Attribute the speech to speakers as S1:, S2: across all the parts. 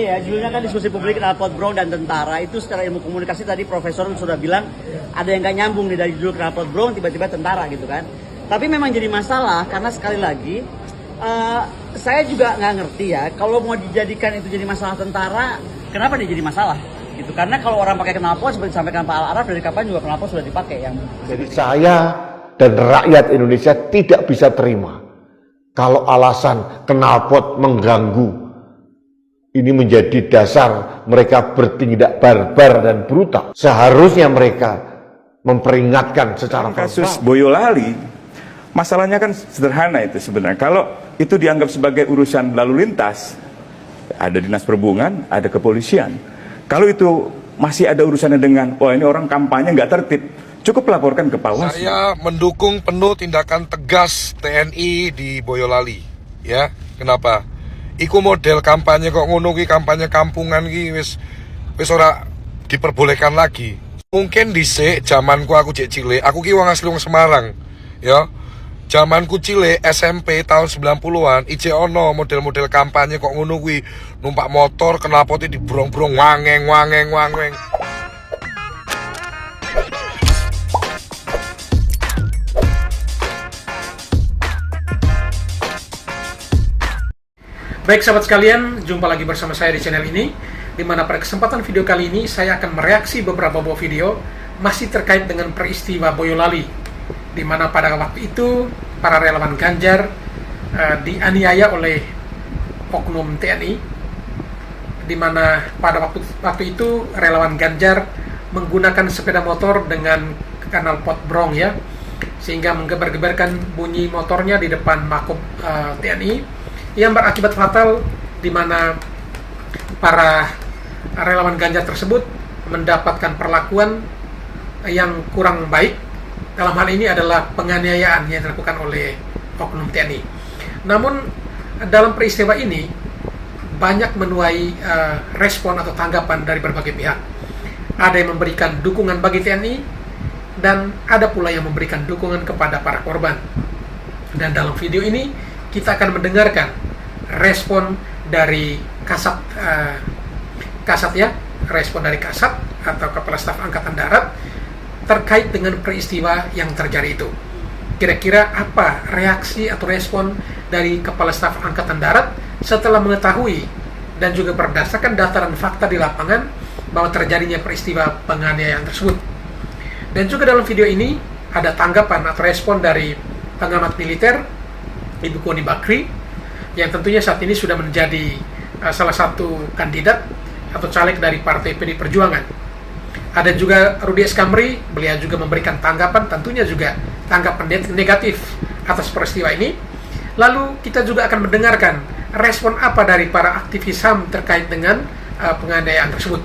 S1: tadi ya, judulnya kan diskusi publik knalpot brong dan tentara. Itu secara ilmu komunikasi tadi Profesor sudah bilang ada yang nggak nyambung nih dari judul knalpot brong tiba-tiba tentara gitu kan. Tapi memang jadi masalah karena sekali lagi saya juga nggak ngerti ya, kalau mau dijadikan itu jadi masalah tentara, kenapa dia jadi masalah? Gitu. Karena kalau orang pakai knalpot seperti disampaikan Pak Al-Araf, dari kapan juga knalpot sudah dipakai yang.
S2: Jadi saya dan rakyat Indonesia tidak bisa terima kalau alasan knalpot mengganggu ini menjadi dasar mereka bertindak barbar dan brutal. Seharusnya mereka memperingatkan secara
S3: kasus Boyolali, masalahnya kan sederhana itu sebenarnya. Kalau itu dianggap sebagai urusan lalu lintas, ada dinas perhubungan, ada kepolisian. Kalau itu masih ada urusannya dengan, wah ini orang kampanye nggak tertib, cukup laporkan ke Bawaslu.
S4: Saya mendukung penuh tindakan tegas TNI di Boyolali. Ya, kenapa? Iku model kampanye kok ngono ki, kampanye kampungan ki wis ora diperbolehkan lagi. Mungkin dhisik zamanku aku cek cilik, aku ki wong asli wong Semarang. Ya. Zamanku cilik SMP tahun 90-an, ijek ono model-model kampanye kok ngono kuwi, numpak motor knalpote dibrong-brong wangeng.
S5: Baik sahabat sekalian, jumpa lagi bersama saya di channel ini, di mana pada kesempatan video kali ini saya akan mereaksi beberapa buah video masih terkait dengan peristiwa Boyolali, di mana pada waktu itu para relawan Ganjar dianiaya oleh oknum TNI, di mana pada waktu itu relawan Ganjar menggunakan sepeda motor dengan knalpot brong ya, sehingga menggebar-gebarkan bunyi motornya di depan makob TNI yang berakibat fatal, di mana para relawan Ganjar tersebut mendapatkan perlakuan yang kurang baik. Dalam hal ini adalah penganiayaan yang dilakukan oleh oknum TNI. Namun dalam peristiwa ini banyak menuai respon atau tanggapan dari berbagai pihak. Ada yang memberikan dukungan bagi TNI dan ada pula yang memberikan dukungan kepada para korban. Dan dalam video ini kita akan mendengarkan respon dari Kasat respon dari Kasat atau Kepala Staf Angkatan Darat terkait dengan peristiwa yang terjadi itu. Kira-kira apa reaksi atau respon dari Kepala Staf Angkatan Darat setelah mengetahui dan juga berdasarkan data dan fakta di lapangan bahwa terjadinya peristiwa penganiayaan tersebut. Dan juga dalam video ini ada tanggapan atau respon dari pengamat militer Ibu Koni Bakri, yang tentunya saat ini sudah menjadi salah satu kandidat atau caleg dari Partai PD Perjuangan. Ada juga Rudi Eskamri, beliau juga memberikan tanggapan, tentunya juga tanggapan negatif atas peristiwa ini. Lalu kita juga akan mendengarkan respon apa dari para aktivis HAM terkait dengan penganiayaan tersebut.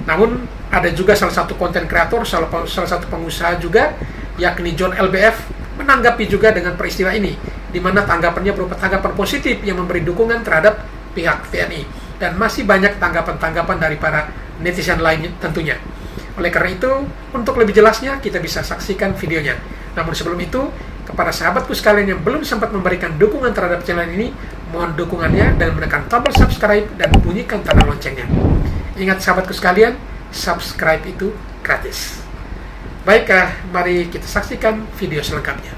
S5: Namun ada juga salah satu konten kreator, salah satu pengusaha juga, yakni John LBF, menanggapi juga dengan peristiwa ini, di mana tanggapannya berupa tanggapan positif yang memberi dukungan terhadap pihak TNI, dan masih banyak tanggapan-tanggapan dari para netizen lainnya tentunya. Oleh karena itu, untuk lebih jelasnya kita bisa saksikan videonya. Namun sebelum itu, kepada sahabatku sekalian yang belum sempat memberikan dukungan terhadap channel ini, mohon dukungannya dan menekan tombol subscribe dan bunyikan tanda loncengnya. Ingat sahabatku sekalian, subscribe itu gratis. Baiklah, mari kita saksikan video selengkapnya.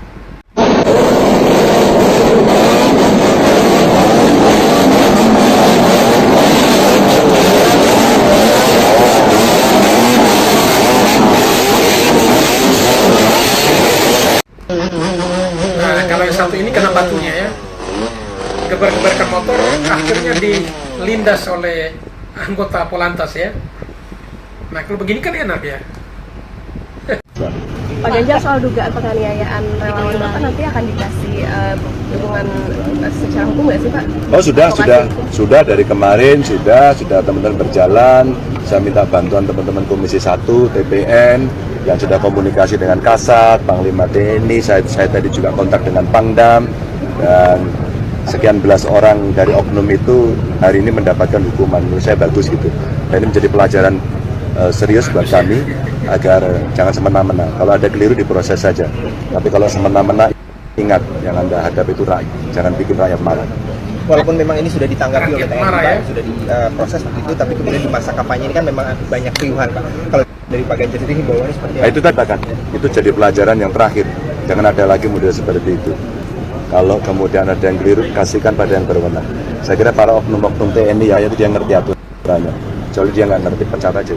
S5: Nah, kalau yang satu ini kena batunya ya. Gebar-gebarkan motor, akhirnya dilindas oleh anggota Polantas ya. Nah, kalau begini kan enak ya.
S6: Pak Ganjar, soal dugaan penganiayaan relawan Bapak nanti akan dikasih dukungan secara hukum nggak sih Pak?
S7: Oh sudah dari kemarin sudah teman-teman berjalan. Saya minta bantuan teman-teman Komisi 1, TPN yang sudah komunikasi dengan Kasat, Panglima TNI. Saya tadi juga kontak dengan Pangdam, dan sekian belas orang dari oknum itu hari ini mendapatkan hukuman. Menurut saya bagus gitu. Dan ini menjadi pelajaran serius buat kami agar jangan semena-mena. Kalau ada keliru diproses saja. Tapi kalau semena-mena, ingat yang Anda hadapi itu rakyat. Jangan bikin rakyat marah.
S8: walaupun memang ini sudah ditanggapi oleh
S5: Rakyat
S8: TNI
S5: marah,
S8: Pak,
S5: ya?
S8: sudah diproses begitu, tapi kemudian di masa kampanye ini kan memang banyak keriuhan Pak. Kalau dari Pak Ganjar sendiri himbauannya seperti
S7: Nah,
S8: apa?
S7: itu tadi kan, itu jadi pelajaran yang terakhir. Jangan ada lagi model seperti itu. Kalau kemudian ada yang keliru, kasihkan pada yang berwenang. Saya kira para oknum-oknum TNI ya itu dia ngerti aturannya. Kalau dia nggak ngerti, pecat aja.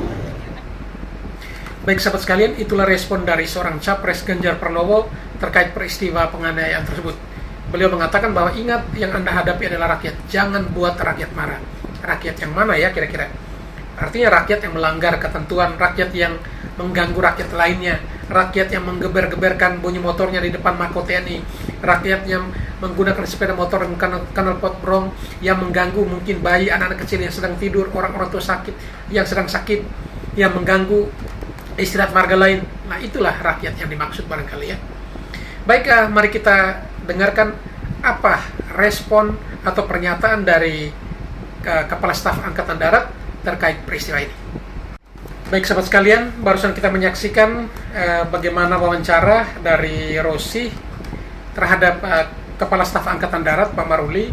S5: Baik sahabat sekalian, itulah respon dari seorang Capres Ganjar Pranowo terkait peristiwa penganiayaan tersebut. Beliau mengatakan bahwa ingat yang Anda hadapi adalah rakyat, jangan buat rakyat marah. Rakyat yang mana ya kira-kira? Artinya rakyat yang melanggar ketentuan, rakyat yang mengganggu rakyat lainnya, rakyat yang menggeber-geberkan bunyi motornya di depan Mako TNI, rakyat yang menggunakan sepeda motor dan knalpot brong yang mengganggu mungkin bayi, anak-anak kecil yang sedang tidur, orang-orang tua sakit yang sedang sakit, yang mengganggu istirahat warga lain. Nah, itulah rakyat yang dimaksud barangkali ya. Baik, mari kita dengarkan apa respon atau pernyataan dari Kepala Staf Angkatan Darat terkait peristiwa ini. Baik sahabat sekalian, barusan kita menyaksikan bagaimana wawancara dari Rossi terhadap Kepala Staf Angkatan Darat Pak Maruli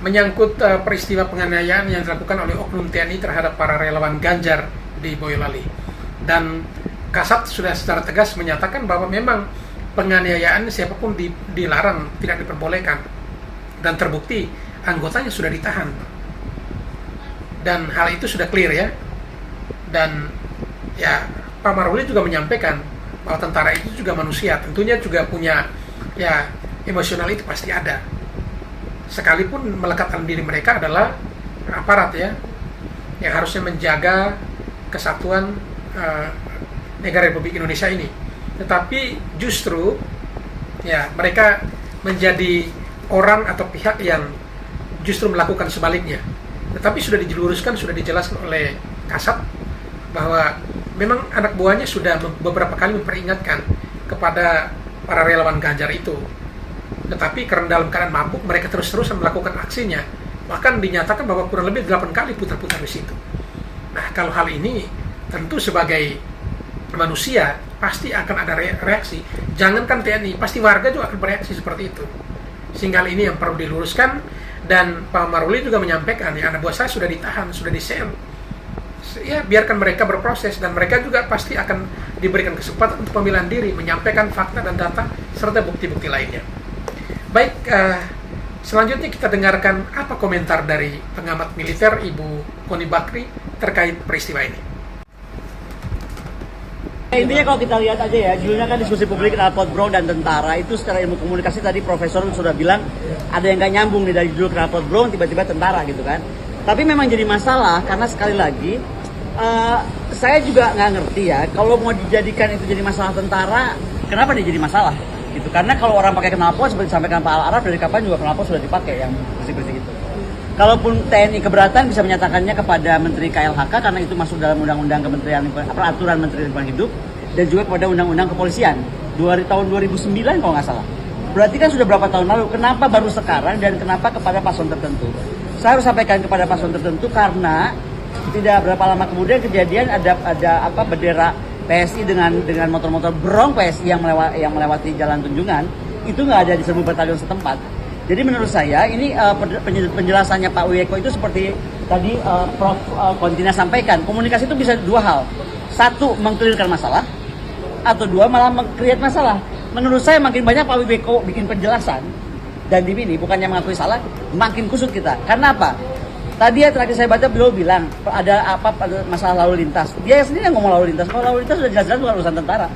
S5: menyangkut peristiwa penganiayaan yang dilakukan oleh oknum TNI terhadap para relawan Ganjar di Boyolali. Dan Kasat sudah secara tegas menyatakan bahwa memang penganiayaan siapapun dilarang, tidak diperbolehkan, dan terbukti anggotanya sudah ditahan, dan hal itu sudah clear ya. Dan ya Pak Maruli juga menyampaikan bahwa tentara itu juga manusia, tentunya juga punya ya emosional, itu pasti ada, sekalipun melekatkan diri mereka adalah aparat ya yang harusnya menjaga kesatuan negara Republik Indonesia ini. Tetapi justru ya mereka menjadi orang atau pihak yang justru melakukan sebaliknya. Tetapi sudah diluruskan, sudah dijelaskan oleh Kasat bahwa memang anak buahnya sudah beberapa kali memperingatkan kepada para relawan Ganjar itu. Tetapi karena dalam keadaan mabuk, mereka terus-terusan melakukan aksinya. Bahkan dinyatakan bahwa kurang lebih 8 kali putar-putar di situ. Nah, kalau hal ini tentu sebagai manusia pasti akan ada reaksi. Jangankan TNI, pasti warga juga akan bereaksi seperti itu. Sehingga hal ini yang perlu diluruskan. Dan Pak Maruli juga menyampaikan, ya anak buah saya sudah ditahan, sudah disel. Ya biarkan mereka berproses, dan mereka juga pasti akan diberikan kesempatan untuk pembelaan diri, menyampaikan fakta dan data serta bukti-bukti lainnya. Baik, selanjutnya kita dengarkan apa komentar dari pengamat militer Ibu Koni Bakri terkait peristiwa ini.
S1: Intinya kalau kita lihat aja ya, judulnya kan diskusi publik knalpot brong dan tentara, itu secara ilmu komunikasi tadi Profesor sudah bilang ada yang nggak nyambung nih dari judul knalpot brong tiba-tiba tentara gitu kan. Tapi memang jadi masalah karena sekali lagi saya juga nggak ngerti ya, kalau mau dijadikan itu jadi masalah tentara, kenapa dia jadi masalah gitu? Karena kalau orang pakai knalpot seperti disampaikan Pak Al-Araf, dari kapan juga knalpot sudah dipakai yang bersih-bersih gitu. Kalaupun TNI keberatan bisa menyatakannya kepada Menteri KLHK karena itu masuk dalam undang-undang Kementerian Peraturan Menteri Lingkungan Hidup, dan juga kepada undang-undang kepolisian tahun 2009 kalau nggak salah. Berarti kan sudah berapa tahun lalu, kenapa baru sekarang dan kenapa kepada paslon tertentu? Saya harus sampaikan kepada paslon tertentu karena tidak berapa lama kemudian kejadian ada bendera PSI dengan motor-motor brong PSI yang melewati Jalan Tunjungan, itu nggak ada di Serbu Batalion setempat. Jadi menurut saya ini penjelasannya Pak Wiyeko itu seperti tadi Prof. Kontina sampaikan, komunikasi itu bisa dua hal. Satu, mengklirkan masalah, atau dua, malah meng-create masalah. Menurut saya makin banyak Pak Wiyeko bikin penjelasan dan di sini bukannya mengakui salah, makin kusut kita. Karena apa? Tadi ya terakhir saya baca beliau bilang ada masalah lalu lintas. Dia sendiri yang ngomong lalu lintas. Kalau lalu lintas sudah jelas-jelas bukan urusan tentara.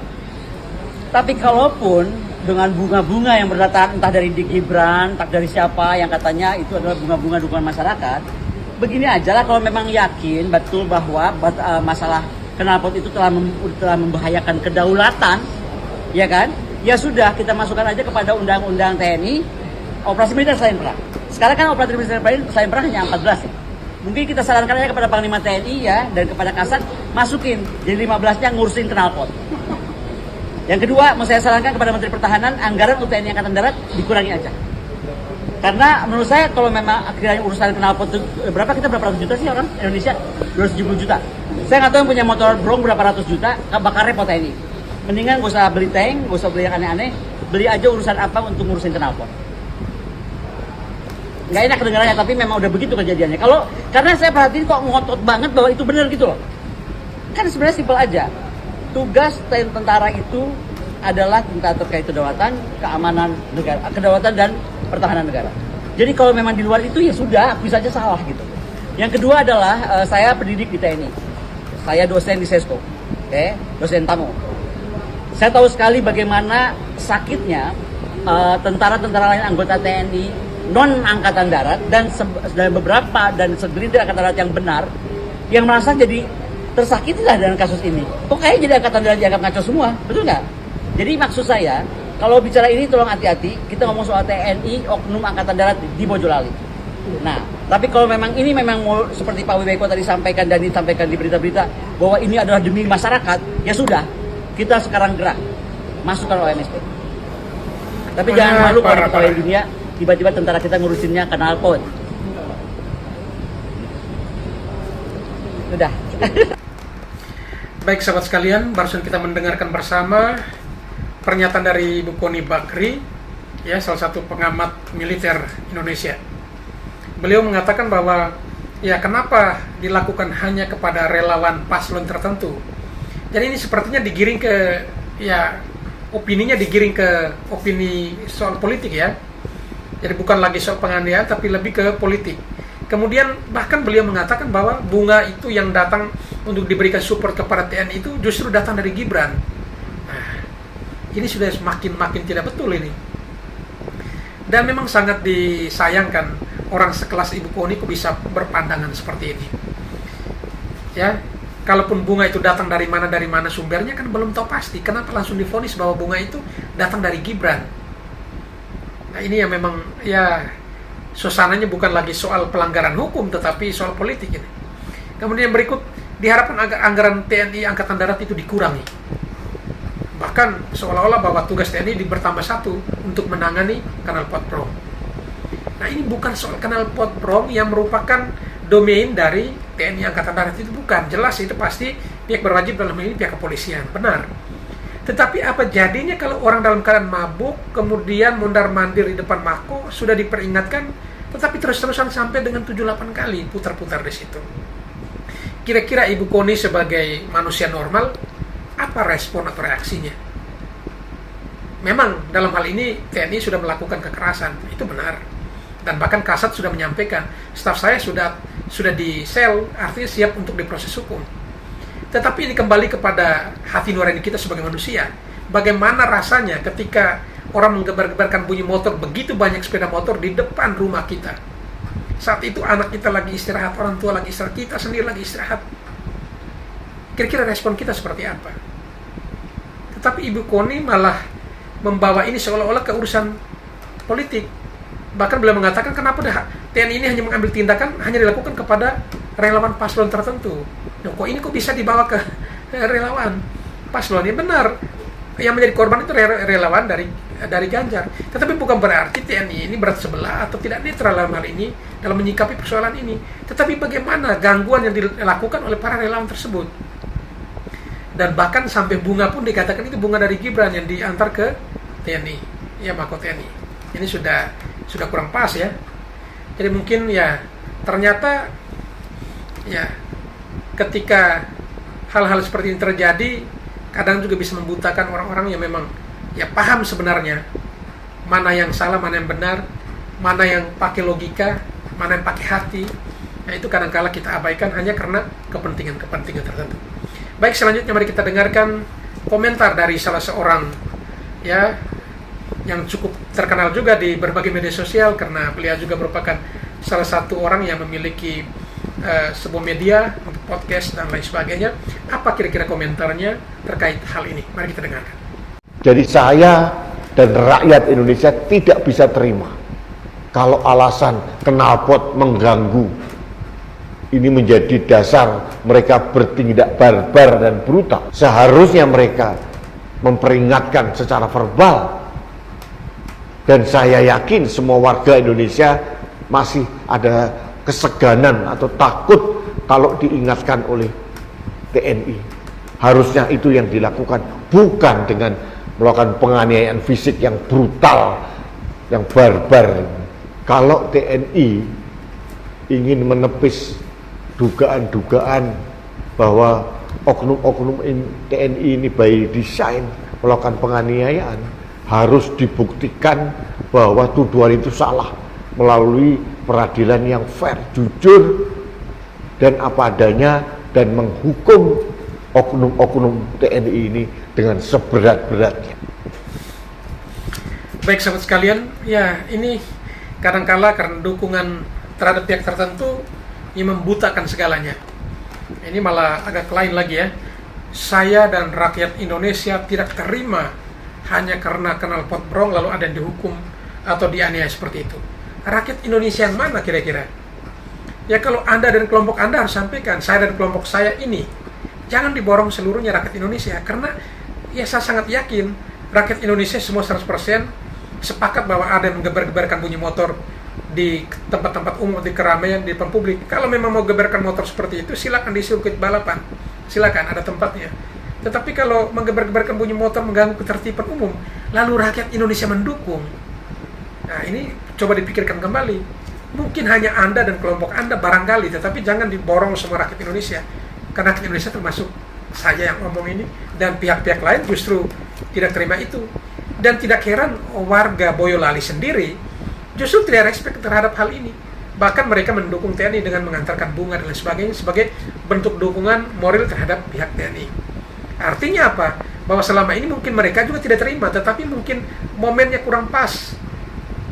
S1: Tapi kalaupun dengan bunga-bunga yang berdatangan entah dari Dik Gibran, entah dari siapa yang katanya itu adalah bunga-bunga dukungan masyarakat, begini aja lah, kalau memang yakin betul bahwa masalah knalpot itu telah membahayakan kedaulatan, ya kan? Ya sudah, kita masukkan aja kepada undang-undang TNI, operasi militer selain perang. Sekarang kan operasi militer selain perang hanya 14 ya. Mungkin kita sarankan aja kepada Panglima TNI ya, dan kepada Kasat, masukin jadi 15-nya ngurusin knalpot. Yang kedua, mau saya sarankan kepada Menteri Pertahanan, anggaran untuk TNI Angkatan Darat dikurangi aja. Karena menurut saya kalau memang akhirnya urusan knalpot itu berapa ratus juta sih orang Indonesia? 270 juta. Saya nggak tahu yang punya motor brong berapa ratus juta, bakal repot TNI. Mendingan gak usah beli tank, gak usah beli yang aneh-aneh, beli aja urusan apa untuk ngurusin knalpot. nggak enak kedengarannya, tapi memang udah begitu kejadiannya. Karena saya perhatiin kok ngotot banget bahwa itu benar gitu loh. Kan sebenarnya simpel aja. Tugas tentara itu adalah tentang terkait kedaulatan, keamanan negara, kedaulatan dan pertahanan negara. Jadi kalau memang di luar itu ya sudah, bisa aja salah gitu. Yang kedua adalah saya pendidik di TNI. Saya dosen di Sesko. Oke, dosen tamu. Saya tahu sekali bagaimana sakitnya tentara-tentara lain anggota TNI non angkatan darat dan beberapa dan segelintir angkatan darat yang benar yang merasa jadi tersakiti lah dengan kasus ini. Kok kayak jadi angkatan darat dianggap ngaco semua, betul nggak? Jadi maksud saya, kalau bicara ini tolong hati-hati, kita ngomong soal TNI, oknum Angkatan Darat di Bojolali. Nah, tapi kalau memang ini memang mau seperti Pak Wiweko tadi sampaikan dan disampaikan di berita-berita, bahwa ini adalah demi masyarakat, ya sudah, kita sekarang gerak, masukkan OMSP. Tapi jangan malu kalau kita di dunia, tiba-tiba tentara kita ngurusinnya knalpot. Sudah.
S5: Baik sahabat sekalian, barusan kita mendengarkan bersama pernyataan dari Ibu Koni Bakri, ya, salah satu pengamat militer Indonesia. Beliau mengatakan bahwa ya kenapa dilakukan hanya kepada relawan paslon tertentu. Jadi ini sepertinya digiring ke, ya, opininya digiring ke opini soal politik ya. Jadi bukan lagi soal penganiayaan tapi lebih ke politik. Kemudian bahkan beliau mengatakan bahwa bunga itu yang datang untuk diberikan support kepada TNI itu justru datang dari Gibran. Nah, ini sudah makin tidak betul ini. Dan memang sangat disayangkan orang sekelas Ibu Koni kok bisa berpandangan seperti ini. Ya, kalaupun bunga itu datang dari mana sumbernya kan belum tahu pasti. Kenapa langsung divonis bahwa bunga itu datang dari Gibran? Nah, ini yang memang ya suasananya bukan lagi soal pelanggaran hukum tetapi soal politik ini. Kemudian berikut, diharapkan agar anggaran TNI Angkatan Darat itu dikurangi. Bahkan seolah-olah bahwa tugas TNI bertambah satu untuk menangani knalpot Brom. Nah, ini bukan soal knalpot Brom yang merupakan domain dari TNI Angkatan Darat, itu bukan. Jelas itu pasti pihak berwajib dalam hal ini pihak kepolisian, benar. Tetapi apa jadinya kalau orang dalam keadaan mabuk, kemudian mondar-mandir di depan Mako, sudah diperingatkan, tetapi terus-terusan sampai dengan 7-8 kali putar-putar di situ. Kira-kira Ibu Koni sebagai manusia normal, apa respon atau reaksinya? Memang dalam hal ini TNI sudah melakukan kekerasan, itu benar. Dan bahkan Kasat sudah menyampaikan, staf saya sudah di sel, artinya siap untuk diproses hukum. Tetapi ini kembali kepada hati nurani kita sebagai manusia. Bagaimana rasanya ketika orang menggebar-gebarkan bunyi motor, begitu banyak sepeda motor di depan rumah kita. Saat itu anak kita lagi istirahat, orang tua lagi istirahat, kita sendiri lagi istirahat. Kira-kira respon kita seperti apa? Tetapi Ibu Koni malah membawa ini seolah-olah ke urusan politik. Bahkan beliau mengatakan kenapa TNI ini hanya mengambil tindakan, hanya dilakukan kepada relawan paslon tertentu. Nah, kok ini kok bisa dibawa ke relawan paslon? Ya benar, yang menjadi korban itu relawan dari Ganjar. Tetapi bukan berarti TNI ini berat sebelah atau tidak netral dalam hal ini dalam menyikapi persoalan ini. Tetapi bagaimana gangguan yang dilakukan oleh para relawan tersebut. Dan bahkan sampai bunga pun dikatakan itu bunga dari Gibran yang diantar ke TNI, ya Mako TNI. Ini sudah kurang pas ya. Jadi mungkin ya ternyata ya ketika hal-hal seperti ini terjadi, kadang juga bisa membutakan orang-orang yang memang ya paham sebenarnya mana yang salah, mana yang benar, mana yang pakai logika, mana yang pakai hati. Nah, itu kadang-kala kita abaikan hanya karena kepentingan-kepentingan tertentu. Baik, selanjutnya mari kita dengarkan komentar dari salah seorang ya yang cukup terkenal juga di berbagai media sosial karena beliau juga merupakan salah satu orang yang memiliki sebuah media untuk podcast dan lain sebagainya. Apa kira-kira komentarnya terkait hal ini? Mari kita dengarkan.
S2: Jadi saya dan rakyat Indonesia tidak bisa terima kalau alasan knalpot mengganggu ini menjadi dasar mereka bertindak barbar dan brutal. Seharusnya mereka memperingatkan secara verbal. Dan saya yakin semua warga Indonesia masih ada keseganan atau takut kalau diingatkan oleh TNI. Harusnya itu yang dilakukan, bukan dengan melakukan penganiayaan fisik yang brutal, yang barbar. Kalau TNI ingin menepis dugaan-dugaan bahwa oknum-oknum TNI ini by design melakukan penganiayaan, harus dibuktikan bahwa tuduhan itu salah melalui peradilan yang fair, jujur, dan apa adanya, dan menghukum oknum-oknum TNI ini dengan seberat-beratnya.
S5: Baik sahabat sekalian, ya ini kadangkala karena dukungan terhadap pihak tertentu yang membutakan segalanya. Ini malah agak lain lagi ya. Saya dan rakyat Indonesia tidak terima hanya karena kenal potbrong lalu ada yang dihukum atau dianiaya seperti itu. Rakyat Indonesia yang mana kira-kira? Ya kalau Anda dan kelompok Anda harus sampaikan, saya dan kelompok saya ini. Jangan diborong seluruhnya rakyat Indonesia, karena ya saya sangat yakin rakyat Indonesia semua 100% sepakat bahwa ada yang menggebar-gebarkan bunyi motor di tempat-tempat umum, di keramaian, di depan publik. Kalau memang mau gebarkan motor seperti itu, silakan di sirkuit balapan, silakan, ada tempatnya. Tetapi kalau menggebar-gebarkan bunyi motor mengganggu ketertiban umum, lalu rakyat Indonesia mendukung, nah ini coba dipikirkan kembali. Mungkin hanya Anda dan kelompok Anda barangkali, tetapi jangan diborong semua rakyat Indonesia, karena rakyat Indonesia termasuk saya yang ngomong ini, dan pihak-pihak lain justru tidak terima itu. Dan tidak heran warga Boyolali sendiri justru tidak respect terhadap hal ini. Bahkan mereka mendukung TNI dengan mengantarkan bunga dan lain sebagainya sebagai bentuk dukungan moral terhadap pihak TNI. Artinya apa? Bahwa selama ini mungkin mereka juga tidak terima, tetapi mungkin momennya kurang pas.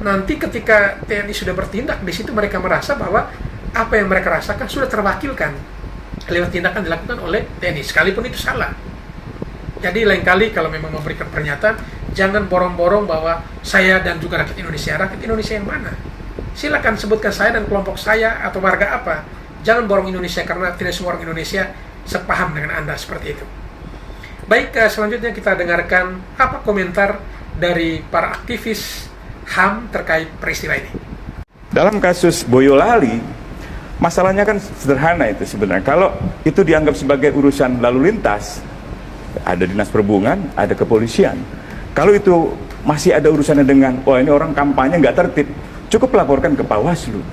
S5: Nanti ketika TNI sudah bertindak, di situ mereka merasa bahwa apa yang mereka rasakan sudah terwakilkan lewat tindakan dilakukan oleh TNI, sekalipun itu salah. Jadi lain kali kalau memang memberikan pernyataan, jangan borong-borong bahwa saya dan juga rakyat Indonesia yang mana? Silakan sebutkan saya dan kelompok saya atau warga apa. Jangan borong Indonesia, karena tidak semua orang Indonesia sepaham dengan Anda seperti itu. Baik, selanjutnya kita dengarkan apa komentar dari para aktivis HAM terkait peristiwa ini.
S3: Dalam kasus Boyolali, masalahnya kan sederhana itu sebenarnya. Kalau itu dianggap sebagai urusan lalu lintas, ada dinas perhubungan, ada kepolisian. Kalau itu masih ada urusannya dengan, wah ini orang kampanye nggak tertib, cukup laporkan ke Bawaslu.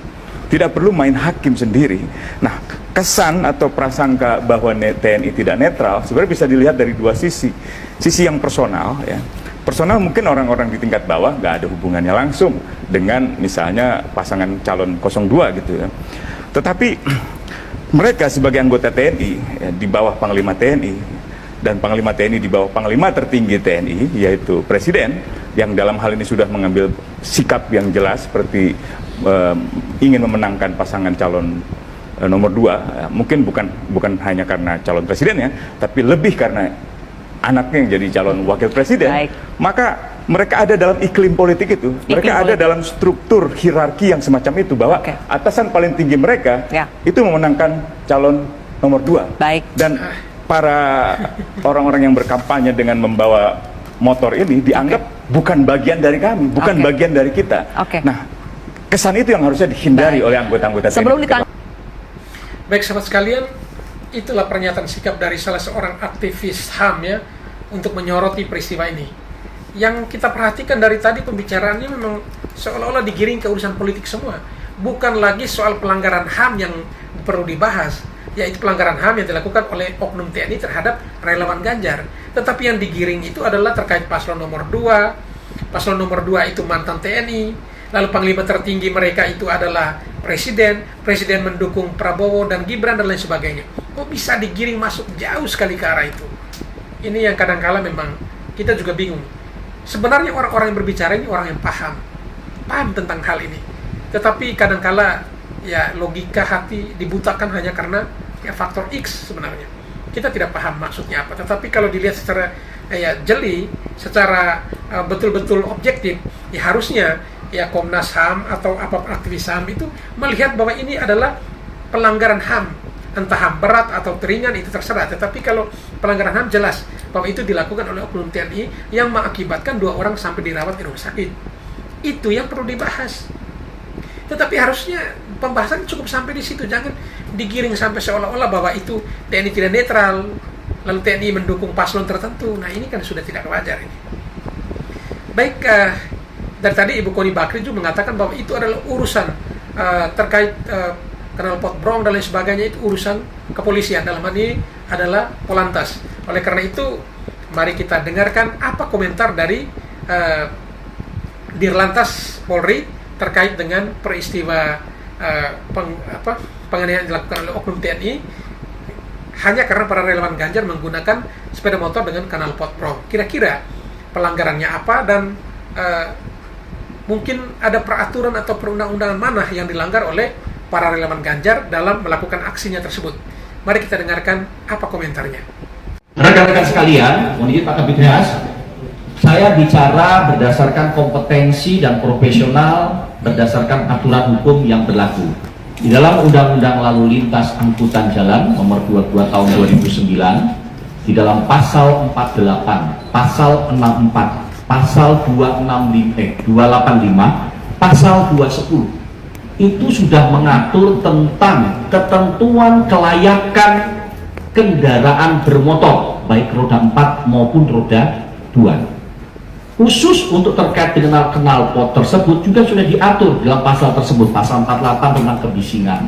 S3: Tidak perlu main hakim sendiri. Nah, kesan atau prasangka bahwa TNI tidak netral sebenarnya bisa dilihat dari dua sisi. Sisi yang personal, ya. Personal mungkin orang-orang di tingkat bawah nggak ada hubungannya langsung dengan misalnya pasangan calon 02 gitu ya. Tetapi mereka sebagai anggota TNI, ya, di bawah Panglima TNI, dan Panglima TNI di bawah Panglima tertinggi TNI, yaitu Presiden, yang dalam hal ini sudah mengambil sikap yang jelas seperti ingin memenangkan pasangan calon nomor 2, mungkin bukan hanya karena calon presidennya, tapi lebih karena anaknya yang jadi calon wakil presiden. Baik. Maka mereka ada dalam iklim politik itu, mereka ada dalam struktur hierarki yang semacam itu, bahwa atasan paling tinggi mereka itu memenangkan calon nomor 2. Baik. Dan para orang-orang yang berkampanye dengan membawa motor ini dianggap bukan bagian dari kami, bukan bagian dari kita. Nah, kesan itu yang harusnya dihindari oleh anggota-anggota TNI.
S5: Baik sahabat sekalian, itulah pernyataan sikap dari salah seorang aktivis HAM ya, untuk menyoroti peristiwa ini. Yang kita perhatikan dari tadi pembicaraannya memang seolah-olah digiring ke urusan politik semua. Bukan lagi soal pelanggaran HAM yang perlu dibahas, yaitu pelanggaran HAM yang dilakukan oleh oknum TNI terhadap relawan Ganjar. Tetapi yang digiring itu adalah terkait paslon nomor 2. Paslon nomor 2 itu mantan TNI. Lalu panglima tertinggi mereka itu adalah presiden. Presiden mendukung Prabowo dan Gibran dan lain sebagainya. Kok bisa digiring masuk jauh sekali ke arah itu? Ini yang kadangkala memang kita juga bingung. Sebenarnya orang-orang yang berbicara ini orang yang paham tentang hal ini. Tetapi kadangkala ya logika hati dibutakan hanya karena ya faktor X sebenarnya. Kita tidak paham maksudnya apa. Tetapi kalau dilihat secara jeli, secara betul-betul objektif, ya harusnya ya Komnas HAM atau apapun aktivis HAM itu melihat bahwa ini adalah pelanggaran HAM. Entah HAM berat atau ringan itu terserah. Tetapi kalau pelanggaran HAM jelas bahwa itu dilakukan oleh oknum TNI yang mengakibatkan 2 orang sampai dirawat di rumah sakit. Itu yang perlu dibahas. Tetapi harusnya pembahasan cukup sampai di situ, jangan digiring sampai seolah-olah bahwa itu TNI tidak netral, lalu TNI mendukung paslon tertentu. Nah ini kan sudah tidak wajar ini. Baik, dari tadi Ibu Koni Bakri juga mengatakan bahwa itu adalah urusan terkait knalpot brong dan lain sebagainya, itu urusan kepolisian, dalam hal ini adalah Polantas. Oleh karena itu, mari kita dengarkan apa komentar dari Dirlantas Polri terkait dengan peristiwa penganiayaan dilakukan oleh oknum TNI hanya karena para relawan Ganjar menggunakan sepeda motor dengan knalpot brong. Kira-kira pelanggarannya apa, dan mungkin ada peraturan atau perundang-undangan mana yang dilanggar oleh para relawan Ganjar dalam melakukan aksinya tersebut. Mari kita dengarkan apa komentarnya.
S9: Rekan-rekan sekalian, mohon izin Pak Kabid Humas, saya bicara berdasarkan kompetensi dan profesional berdasarkan aturan hukum yang berlaku. Di dalam Undang-Undang Lalu Lintas Angkutan Jalan Nomor 22 Tahun 2009, di dalam pasal 48, pasal 64, pasal 285, pasal 210, itu sudah mengatur tentang ketentuan kelayakan kendaraan bermotor, baik roda 4 maupun roda 2. Khusus untuk terkait dengan knalpot tersebut juga sudah diatur dalam pasal tersebut, pasal 48 tentang kebisingan,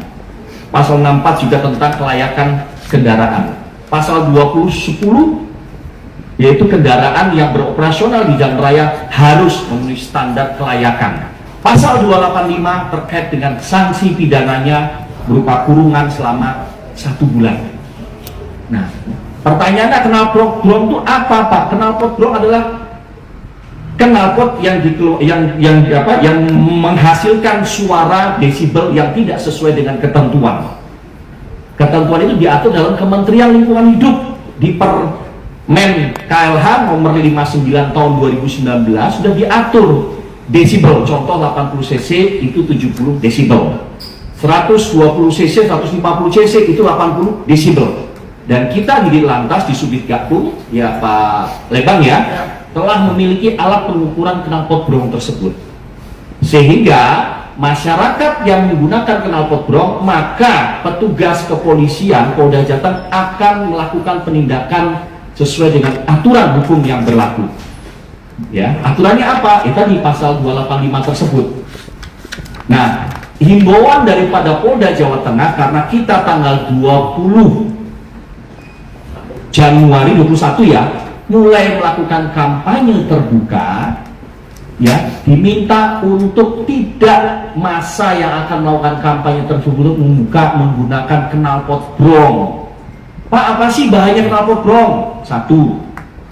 S9: pasal 64 juga tentang kelayakan kendaraan, pasal 2010 yaitu kendaraan yang beroperasional di jalan raya harus memenuhi standar kelayakan. Pasal 285 terkait dengan sanksi pidananya berupa kurungan selama 1 bulan. Nah, pertanyaannya knalpot brong itu apa, Pak? Knalpot brong adalah knalpot yang menghasilkan suara desibel yang tidak sesuai dengan ketentuan. Ketentuan itu diatur dalam Kementerian Lingkungan Hidup di Permen KLH nomor 59 tahun 2019 sudah diatur desibel. Contoh 80 cc itu 70 desibel, 120 cc, 150 cc itu 80 desibel. Dan kita di Lantas di Subdit Gakum, ya Pak Lebang ya, telah memiliki alat pengukuran knalpot brong tersebut, sehingga masyarakat yang menggunakan knalpot brong, maka petugas kepolisian Polda Jateng akan melakukan penindakan sesuai dengan aturan hukum yang berlaku. Ya, aturannya apa? Itu di pasal 285 tersebut. Nah, himbauan daripada Polda Jawa Tengah, karena kita tanggal 20 Januari 21 ya, mulai melakukan kampanye terbuka, ya, diminta untuk tidak masa yang akan melakukan kampanye tersebut menggunakan knalpot brong. Pak, apa sih bahaya knalpot brong? Satu,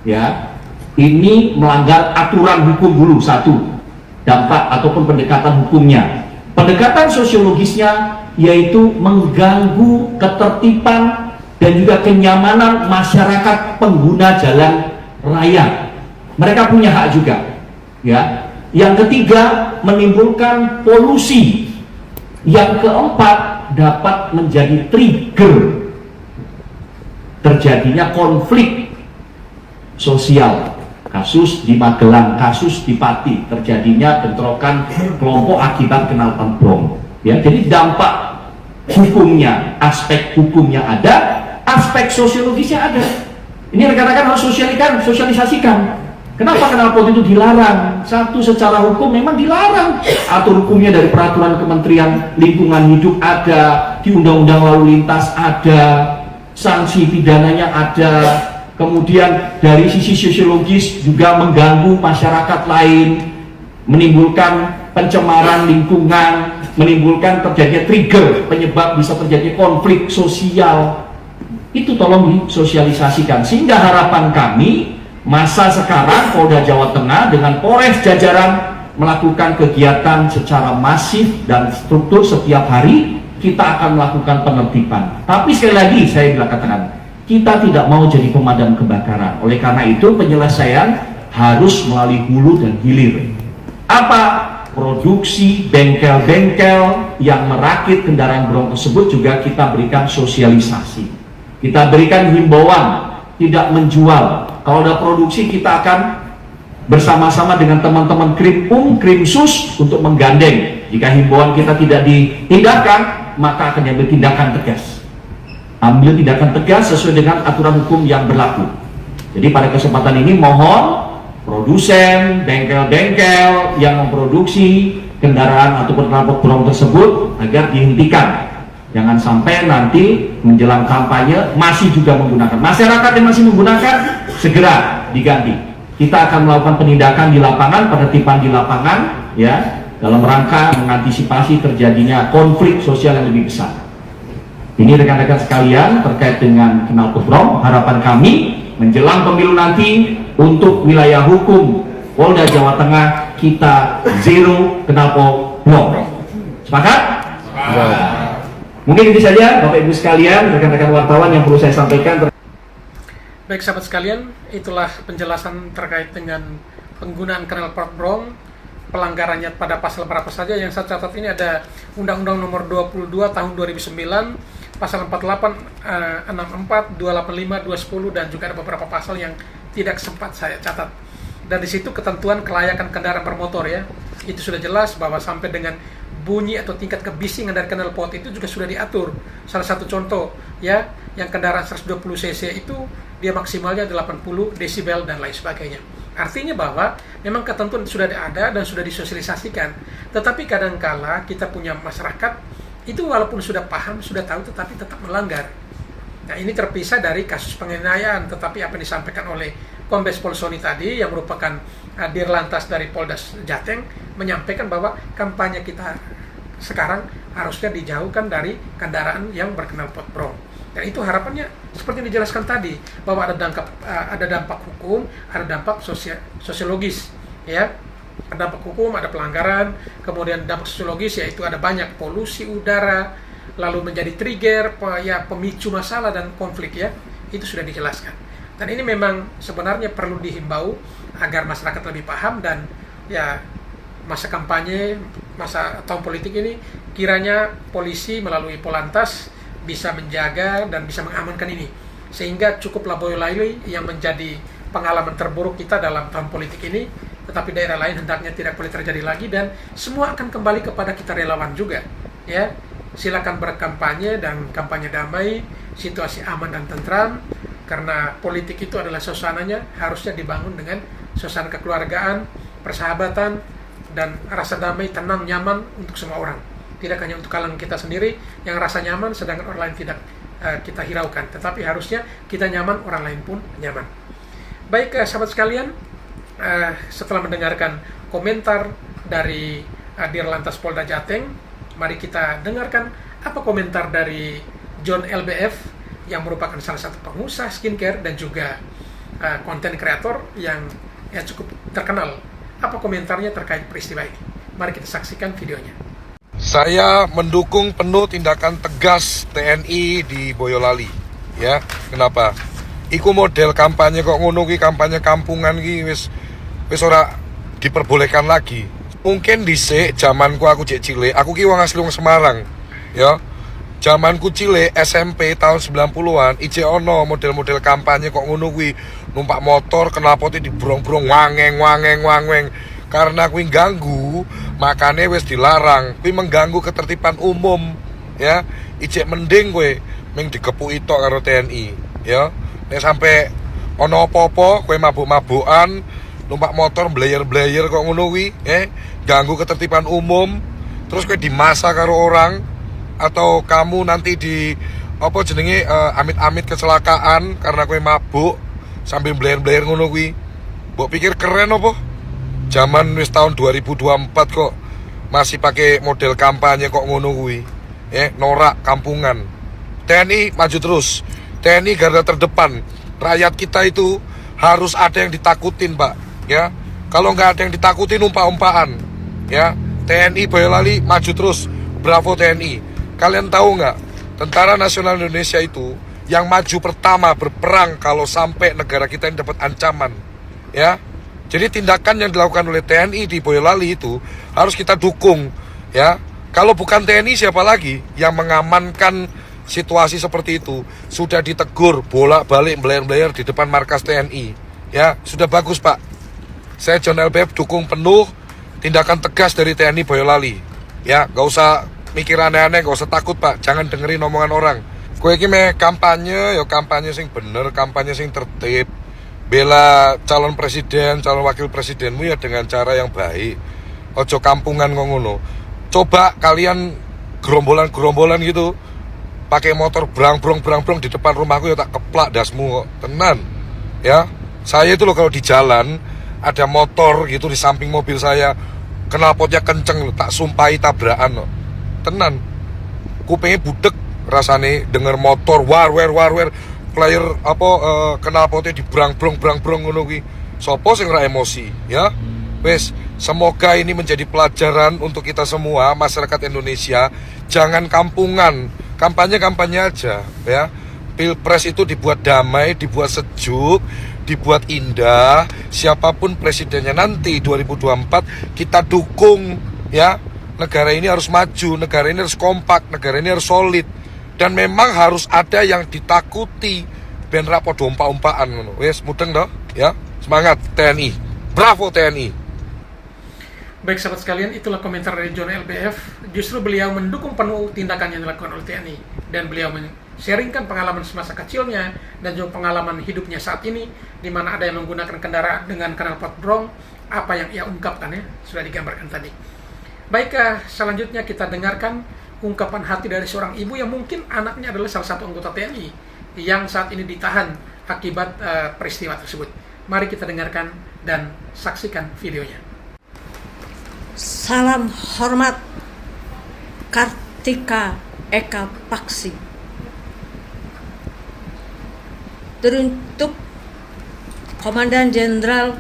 S9: ya, ini melanggar aturan hukum dulu, satu, dampak ataupun pendekatan hukumnya. Pendekatan sosiologisnya yaitu mengganggu ketertiban dan juga kenyamanan masyarakat pengguna jalan raya. Mereka punya hak juga, ya. Yang ketiga, menimbulkan polusi. Yang keempat, dapat menjadi trigger terjadinya konflik sosial. Kasus di Magelang, kasus di Pati, terjadinya bentrokan kelompok akibat knalpot brong. Ya, jadi dampak hukumnya, aspek hukumnya ada, aspek sosiologisnya ada. Ini rekan-rekan harus sosialisasikan. Kenapa knalpot itu dilarang? Satu, secara hukum memang dilarang. Atur hukumnya dari peraturan Kementerian Lingkungan Hidup ada, di Undang-Undang Lalu Lintas ada, sanksi pidananya ada. Kemudian dari sisi sosiologis juga mengganggu masyarakat lain, menimbulkan pencemaran lingkungan, menimbulkan terjadinya trigger, penyebab bisa terjadi konflik sosial. Itu tolong disosialisasikan, sehingga harapan kami masa sekarang Polda Jawa Tengah dengan Polres jajaran melakukan kegiatan secara masif dan struktur setiap hari. Kita akan melakukan penertiban. Tapi sekali lagi saya bilang katakan, kita tidak mau jadi pemadam kebakaran. Oleh karena itu penyelesaian harus melalui hulu dan hilir. Apa? Produksi bengkel-bengkel yang merakit kendaraan brong tersebut juga kita berikan sosialisasi. Kita berikan himbauan tidak menjual. Kalau ada produksi, kita akan bersama-sama dengan teman-teman Krimsus untuk menggandeng. Jika himbauan kita tidak ditindakan, maka akan diambil tindakan tegas. Ambil tindakan tegas sesuai dengan aturan hukum yang berlaku. Jadi pada kesempatan ini mohon produsen, bengkel-bengkel yang memproduksi kendaraan ataupun knalpot brong tersebut agar dihentikan. Jangan sampai nanti menjelang kampanye masih juga menggunakan. Masyarakat yang masih menggunakan segera diganti. Kita akan melakukan penindakan di lapangan, penertiban di lapangan, ya, dalam rangka mengantisipasi terjadinya konflik sosial yang lebih besar. Ini rekan-rekan sekalian terkait dengan knalpot brong. Harapan kami menjelang pemilu nanti untuk wilayah hukum Polda Jawa Tengah kita zero knalpot brong. Sepakat? Mungkin itu saja Bapak Ibu sekalian, rekan-rekan wartawan yang perlu saya sampaikan.
S5: Baik sahabat sekalian, itulah penjelasan terkait dengan penggunaan knalpot brong, pelanggarannya pada pasal berapa saja. Yang saya catat ini ada Undang-Undang Nomor 22 Tahun 2009, pasal 48, 64, 285, 210, dan juga ada beberapa pasal yang tidak sempat saya catat. Dan di situ ketentuan kelayakan kendaraan bermotor, ya, itu sudah jelas bahwa sampai dengan bunyi atau tingkat kebisingan dari knalpot itu juga sudah diatur. Salah satu contoh, ya, yang kendaraan 120 cc itu dia maksimalnya 80 desibel dan lain sebagainya. Artinya bahwa memang ketentuan sudah ada dan sudah disosialisasikan. Tetapi kadangkala kita punya masyarakat itu walaupun sudah paham, sudah tahu, tetapi tetap melanggar. Nah, ini terpisah dari kasus penganiayaan, tetapi apa yang disampaikan oleh Kombes Pol Sony tadi yang merupakan Dirlantas dari Polda Jateng menyampaikan bahwa kampanye kita sekarang harusnya dijauhkan dari kendaraan yang berknalpot brong. Dan itu harapannya seperti yang dijelaskan tadi, bahwa ada dampak hukum, ada dampak sosiologis, ya. Ada dampak hukum, ada pelanggaran, kemudian dampak sosiologis yaitu ada banyak polusi udara, lalu menjadi trigger, ya, pemicu masalah dan konflik, ya. Itu sudah dijelaskan. Dan ini memang sebenarnya perlu dihimbau agar masyarakat lebih paham, dan ya masa kampanye, masa tahun politik ini kiranya polisi melalui Polantas bisa menjaga dan bisa mengamankan ini, sehingga cukuplah Boyolali yang menjadi pengalaman terburuk kita dalam tahun politik ini, tetapi daerah lain hendaknya tidak boleh terjadi lagi, dan semua akan kembali kepada kita relawan juga, ya. Silakan berkampanye dan kampanye damai, situasi aman dan tentram, karena politik itu adalah suasananya harusnya dibangun dengan suasana kekeluargaan, persahabatan, dan rasa damai, tenang, nyaman untuk semua orang. Tidak hanya untuk kalangan kita sendiri yang rasa nyaman, sedangkan orang lain tidak kita hiraukan. Tetapi harusnya kita nyaman, orang lain pun nyaman. Baik, sahabat sekalian, setelah mendengarkan komentar dari Dirlantas Polda Jateng, mari kita dengarkan apa komentar dari John LBF yang merupakan salah satu pengusaha skincare dan juga konten kreator yang ya cukup terkenal. Apa komentarnya terkait peristiwa ini? Mari kita saksikan videonya.
S4: Saya mendukung penuh tindakan tegas TNI di Boyolali. Ya, kenapa? Iku model kampanye kok ngono ki, kampanye kampungan ki wis ora diperbolehkan lagi. Mungkin dhisik zamanku aku cek cilik, aku ki wong asli wong Semarang. Ya. Zamanku cilik SMP tahun 90-an, ijek ono model-model kampanye kok ngono kuwi, numpak motor knalpote dibrong-brong wangeng. Karena kuwi ganggu, makane wis dilarang. Kuwi mengganggu ketertiban umum, ya. Ijek mending kowe ming dikepuki tok karo TNI, ya. Nek sampe ono apa-apa kowe mabuk-mabukan, numpak motor blayer-blayer kok ngono kuwi, ganggu ketertiban umum, terus kowe dimasa karo orang, atau kamu nanti di apa jenenge amit-amit kecelakaan karena kowe mabuk sambil blayer-blayer ngono kuwi. Mbok pikir keren apa? Zaman wis tahun 2024 kok masih pakai model kampanye kok ngono kuwi. Norak kampungan. TNI maju terus. TNI garda terdepan. Rakyat kita itu harus ada yang ditakutin, Pak, ya. Kalau nggak ada yang ditakutin umpa-umpaan, ya. TNI Boyolali maju terus. Bravo TNI. Kalian tahu nggak? Tentara Nasional Indonesia itu yang maju pertama berperang kalau sampai negara kita ini dapat ancaman, ya. Jadi tindakan yang dilakukan oleh TNI di Boyolali itu harus kita dukung, ya. Kalau bukan TNI siapa lagi yang mengamankan situasi seperti itu? Sudah ditegur bolak-balik belayar-belayar di depan markas TNI, ya. Sudah bagus, Pak. Saya John LBF dukung penuh tindakan tegas dari TNI Boyolali, ya. Gak usah mikir aneh-aneh, gak usah takut, Pak. Jangan dengerin omongan orang. Kowe iki me kampanye, ya kampanye sing bener, kampanye sing tertib. bela calon presiden, calon wakil presidenmu ya dengan cara yang baik. Ojo kampungan ngono. Coba kalian gerombolan gitu, pakai motor brang-brong di depan rumahku ya tak keplak dasmu kok. Tenan. Ya. Saya itu loh kalau di jalan ada motor gitu di samping mobil saya, knalpotnya kenceng loh, tak sumpahi tabrakan loh. Tenan. Kupingnya budek rasane denger motor war player knalpotnya di brang-brong ngono kuwi. Sopo sing ora emosi, ya? Wes, semoga ini menjadi pelajaran untuk kita semua masyarakat Indonesia. Jangan kampungan, kampanye aja, ya. Pilpres itu dibuat damai, dibuat sejuk, dibuat indah. Siapapun presidennya nanti 2024 kita dukung, ya. Negara ini harus maju, negara ini harus kompak, negara ini harus solid. Dan memang harus ada yang ditakuti. Ben ra padha umpak-umpakan ngono. Wes mudeng toh, ya. Semangat TNI. Bravo TNI.
S5: Baik sahabat sekalian, itulah komentar dari John LBF. Justru beliau mendukung penuh tindakan yang dilakukan oleh TNI. Dan beliau men-sharingkan pengalaman semasa kecilnya dan juga pengalaman hidupnya saat ini, di mana ada yang menggunakan kendaraan dengan knalpot brong. Apa yang ia ungkapkan ya, sudah digambarkan tadi. Baik, selanjutnya kita dengarkan ungkapan hati dari seorang ibu yang mungkin anaknya adalah salah satu anggota TNI yang saat ini ditahan akibat peristiwa tersebut. Mari kita dengarkan dan saksikan videonya.
S10: Salam hormat Kartika Eka Paksi. Teruntuk Komandan Jenderal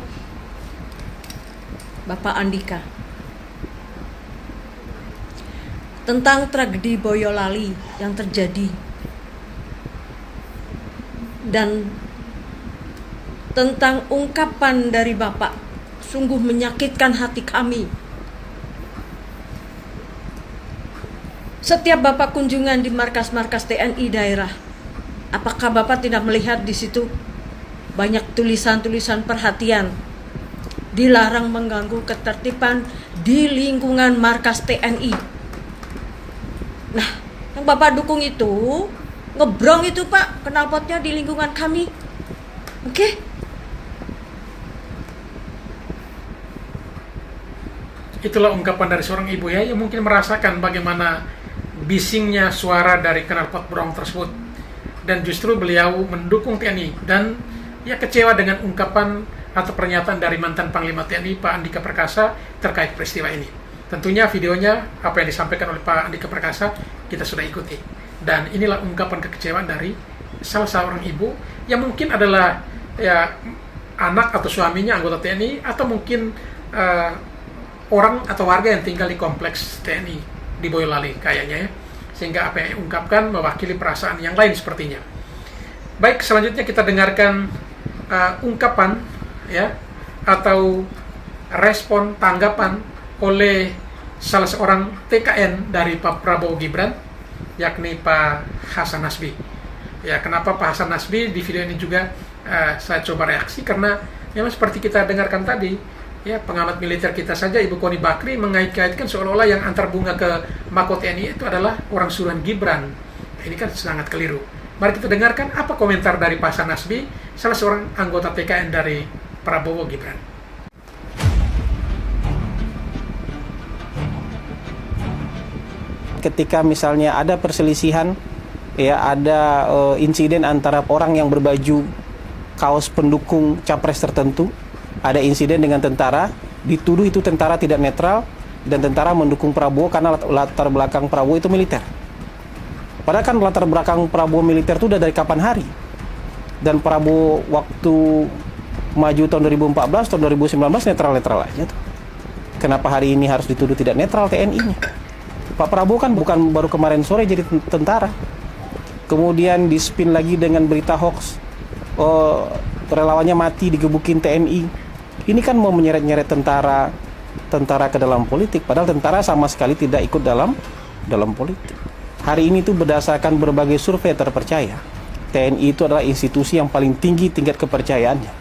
S10: Bapak Andika. Tentang tragedi Boyolali yang terjadi dan tentang ungkapan dari Bapak sungguh menyakitkan hati kami. Setiap Bapak kunjungan di markas-markas TNI daerah, apakah Bapak tidak melihat di situ banyak tulisan-tulisan perhatian, dilarang mengganggu ketertiban di lingkungan markas TNI? Nah, yang Bapak dukung itu ngebrong itu Pak, knalpotnya di lingkungan kami. Oke?
S5: Itulah ungkapan dari seorang ibu ya, yang mungkin merasakan bagaimana bisingnya suara dari knalpot brong tersebut. Dan justru beliau mendukung TNI dan ya kecewa dengan ungkapan atau pernyataan dari mantan Panglima TNI Pak Andika Perkasa terkait peristiwa ini. Tentunya videonya, apa yang disampaikan oleh Pak Andika Perkasa, kita sudah ikuti. Dan inilah ungkapan kekecewaan dari salah seorang ibu yang mungkin adalah ya anak atau suaminya anggota TNI, atau mungkin orang atau warga yang tinggal di kompleks TNI di Boyolali kayaknya ya. Sehingga apa yang diungkapkan mewakili perasaan yang lain sepertinya. Baik, selanjutnya kita dengarkan ungkapan ya atau respon tanggapan oleh salah seorang TKN dari Pak Prabowo Gibran, yakni Pak Hasan Nasbi. Ya, kenapa Pak Hasan Nasbi di video ini juga saya coba reaksi, karena memang seperti kita dengarkan tadi, ya pengamat militer kita saja Ibu Koni Bakri mengait-kaitkan seolah-olah yang antar bunga ke Mako TNI itu adalah orang suruhan Gibran. Ini kan sangat keliru. Mari kita dengarkan apa komentar dari Pak Hasan Nasbi, salah seorang anggota TKN dari Prabowo Gibran.
S11: Ketika misalnya ada perselisihan, ya ada insiden antara orang yang berbaju kaos pendukung capres tertentu, ada insiden dengan tentara, dituduh itu tentara tidak netral dan tentara mendukung Prabowo karena latar belakang Prabowo itu militer. Padahal kan latar belakang Prabowo militer itu udah dari kapan hari. Dan Prabowo waktu maju tahun 2014, tahun 2019 netral-netral aja tuh. Kenapa hari ini harus dituduh tidak netral TNI-nya? Pak Prabowo kan bukan baru kemarin sore jadi tentara. Kemudian di-spin lagi dengan berita hoax, relawannya mati digebukin TNI. Ini kan mau menyeret-nyeret tentara ke dalam politik, padahal tentara sama sekali tidak ikut dalam politik. Hari ini tuh berdasarkan berbagai survei terpercaya, TNI itu adalah institusi yang paling tinggi tingkat kepercayaannya.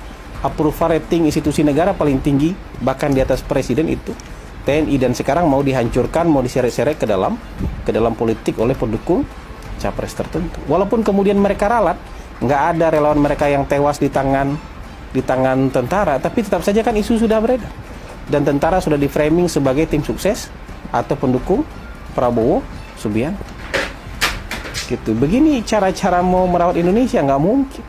S11: Approval rating institusi negara paling tinggi, bahkan di atas presiden itu TNI, dan sekarang mau dihancurkan, mau diseret-seret ke dalam politik oleh pendukung capres tertentu. Walaupun kemudian mereka ralat, nggak ada relawan mereka yang tewas di tangan di tangan tentara, tapi tetap saja kan isu sudah beredar dan tentara sudah di framing sebagai tim sukses atau pendukung Prabowo Subianto. Gitu. Begini cara-cara mau merawat Indonesia, nggak mungkin.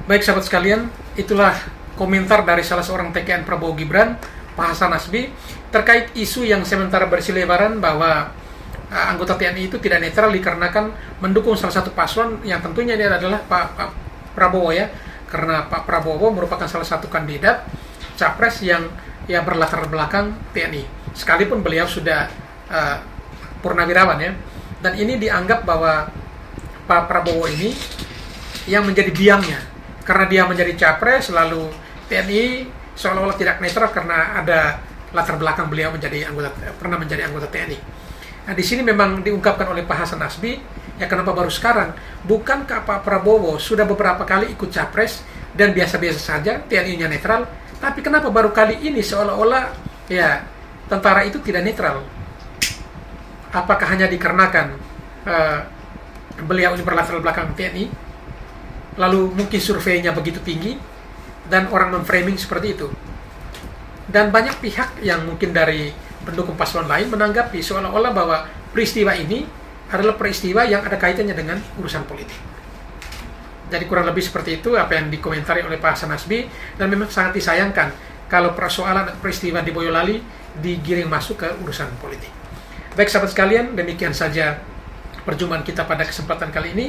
S5: Baik sahabat sekalian, itulah komentar dari salah seorang TKN Prabowo Gibran, Pak Hasan Nasbi, terkait isu yang sementara berseliweran bahwa anggota TNI itu tidak netral dikarenakan mendukung salah satu paslon yang tentunya dia adalah Pak Prabowo ya, karena Pak Prabowo merupakan salah satu kandidat capres yang ya berlatar belakang TNI, sekalipun beliau sudah purnawirawan ya, dan ini dianggap bahwa Pak Prabowo ini yang menjadi biangnya, karena dia menjadi capres lalu TNI seolah-olah tidak netral karena ada latar belakang beliau pernah menjadi anggota TNI. Nah, di sini memang diungkapkan oleh Pak Hasan Nasbi, ya kenapa baru sekarang? Bukankah Pak Prabowo sudah beberapa kali ikut capres dan biasa-biasa saja, TNI-nya netral, tapi kenapa baru kali ini seolah-olah ya tentara itu tidak netral? Apakah hanya dikarenakan beliau ini berlatar belakang TNI, lalu mungkin surveinya begitu tinggi dan orang memframing seperti itu? Dan banyak pihak yang mungkin dari pendukung paslon lain menanggapi seolah-olah bahwa peristiwa ini adalah peristiwa yang ada kaitannya dengan urusan politik. Jadi kurang lebih seperti itu apa yang dikomentari oleh Pak Hasan Nasbi, dan memang sangat disayangkan kalau persoalan peristiwa di Boyolali digiring masuk ke urusan politik. Baik sahabat sekalian, demikian saja perjumpaan kita pada kesempatan kali ini.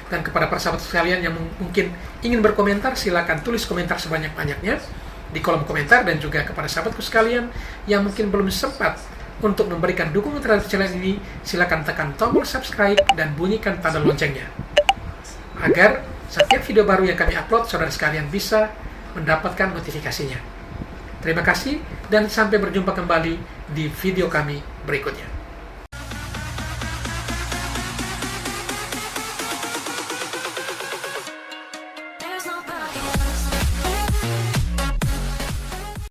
S5: Dan kepada para sahabat sekalian yang mungkin ingin berkomentar, silakan tulis komentar sebanyak-banyaknya di kolom komentar, dan juga kepada sahabatku sekalian yang mungkin belum sempat untuk memberikan dukungan terhadap channel ini, silakan tekan tombol subscribe dan bunyikan tanda loncengnya agar setiap video baru yang kami upload saudara sekalian bisa mendapatkan notifikasinya. Terima kasih dan sampai berjumpa kembali di video kami berikutnya.